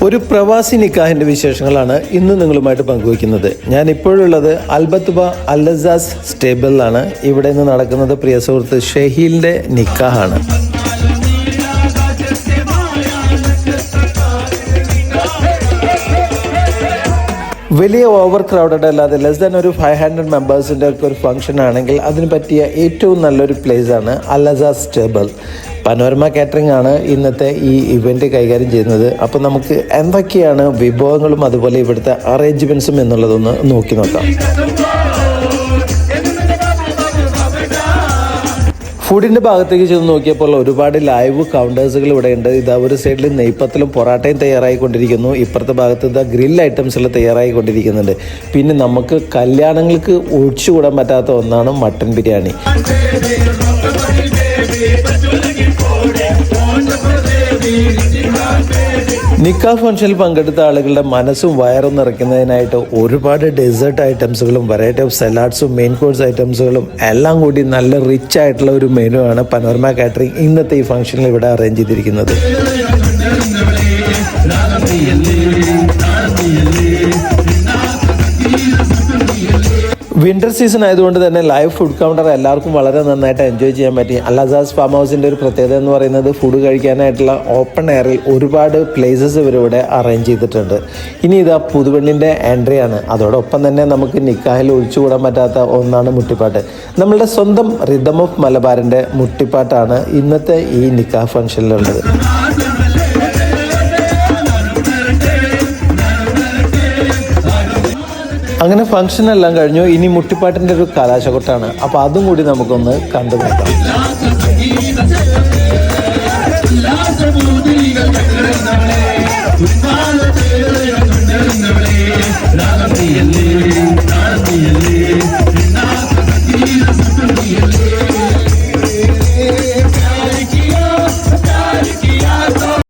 ഒരു പ്രവാസി നിക്കാഹിൻ്റെ വിശേഷങ്ങളാണ് ഇന്ന് നിങ്ങളുമായിട്ട് പങ്കുവയ്ക്കുന്നത്. ഞാൻ ഇപ്പോഴുള്ളത് അൽബത്തുബ അൽ-ലസാസ് സ്റ്റേബിളിലാണ്. ഇവിടെ നിന്ന് നടക്കുന്നത് പ്രിയ സുഹൃത്ത് ഷഹീലിൻ്റെ നിക്കാഹാണ്. വലിയ ഓവർ ക്രൗഡഡ് അല്ലാതെ ലെസ് ദാൻ ഒരു 500 മെമ്പേഴ്സിൻ്റെ ഒക്കെ ഒരു ഫംഗ്ഷൻ ആണെങ്കിൽ അതിന് പറ്റിയ ഏറ്റവും നല്ലൊരു പ്ലേസാണ് അൽ-ലസാസ് സ്റ്റേബിൾ. പനോരമ കാറ്ററിംഗ് ആണ് ഇന്നത്തെ ഈ ഇവൻറ്റ് കൈകാര്യം ചെയ്യുന്നത്. അപ്പോൾ നമുക്ക് എന്തൊക്കെയാണ് വിഭവങ്ങളും അതുപോലെ ഇവിടുത്തെ അറേഞ്ച്മെൻറ്റ്സും എന്നുള്ളതൊന്ന് നോക്കി നോക്കാം. ഫുഡിൻ്റെ ഭാഗത്തേക്ക് ചെന്ന് നോക്കിയപ്പോൾ ഒരുപാട് ലൈവ് കൗണ്ടേഴ്സുകൾ ഇവിടെ ഉണ്ട്. ഇതാ ഒരു സൈഡിൽ നെയ്പ്പത്തലും പൊറാട്ടയും തയ്യാറായിക്കൊണ്ടിരിക്കുന്നു, ഇപ്പുറത്തെ ഭാഗത്ത് ഇതാ ഗ്രിൽ ഐറ്റംസ് തയ്യാറായിക്കൊണ്ടിരിക്കുന്നുണ്ട്. പിന്നെ നമുക്ക് കല്യാണങ്ങൾക്ക് ഒഴിച്ചുകൂടാൻ പറ്റാത്ത ഒന്നാണ് മട്ടൻ ബിരിയാണി. നിക്കാഹ് ഫംഗ്ഷനിൽ പങ്കെടുത്ത ആളുകളുടെ മനസ്സും വയറും നിറയ്ക്കുന്നതിനായിട്ട് ഒരുപാട് ഡെസേർട്ട് ഐറ്റംസുകളും വെറൈറ്റി ഓഫ് സലാഡ്സും മെയിൻ കോഴ്സ് ഐറ്റംസുകളും എല്ലാം കൂടി നല്ല റിച്ച് ആയിട്ടുള്ള ഒരു മെനു ആണ് പനോരമ കാറ്ററിംഗ് ഇന്നത്തെ ഈ ഫംഗ്ഷനിൽ ഇവിടെ അറേഞ്ച് ചെയ്തിരിക്കുന്നത്. വിൻ്റർ സീസൺ ആയതുകൊണ്ട് തന്നെ ലൈവ് ഫുഡ് കൗണ്ടർ എല്ലാവർക്കും വളരെ നന്നായിട്ട് എൻജോയ് ചെയ്യാൻ പറ്റി. അൽ-ലസാസ് ഫാം ഹൗസിൻ്റെ ഒരു പ്രത്യേകത എന്ന് പറയുന്നത് ഫുഡ് കഴിക്കാനായിട്ടുള്ള ഓപ്പൺ എയറിൽ ഒരുപാട് പ്ലേസസ് ഇവരിവിടെ അറേഞ്ച് ചെയ്തിട്ടുണ്ട്. ഇനി ഇതാ പുതുപെണ്ണിൻ്റെ എൻട്രി ആണ്. അതോടൊപ്പം തന്നെ നമുക്ക് നിക്കാഹിൽ ഒഴിച്ചുകൂടാൻ പറ്റാത്ത ഒന്നാണ് മുട്ടിപ്പാട്ട്. നമ്മളുടെ സ്വന്തം റിതം ഓഫ് മലബാറിൻ്റെ മുട്ടിപ്പാട്ടാണ് ഇന്നത്തെ ഈ നിക്കാഹ് ഫംഗ്ഷനിലുള്ളത്. അങ്ങനെ ഫംഗ്ഷൻ എല്ലാം കഴിഞ്ഞു. ഇനി മുട്ടിപ്പാട്ടിൻ്റെ ഒരു കലാശക്കൊട്ടാണ്. അപ്പോൾ അതും കൂടി നമുക്കൊന്ന് കണ്ടു നോക്കാം.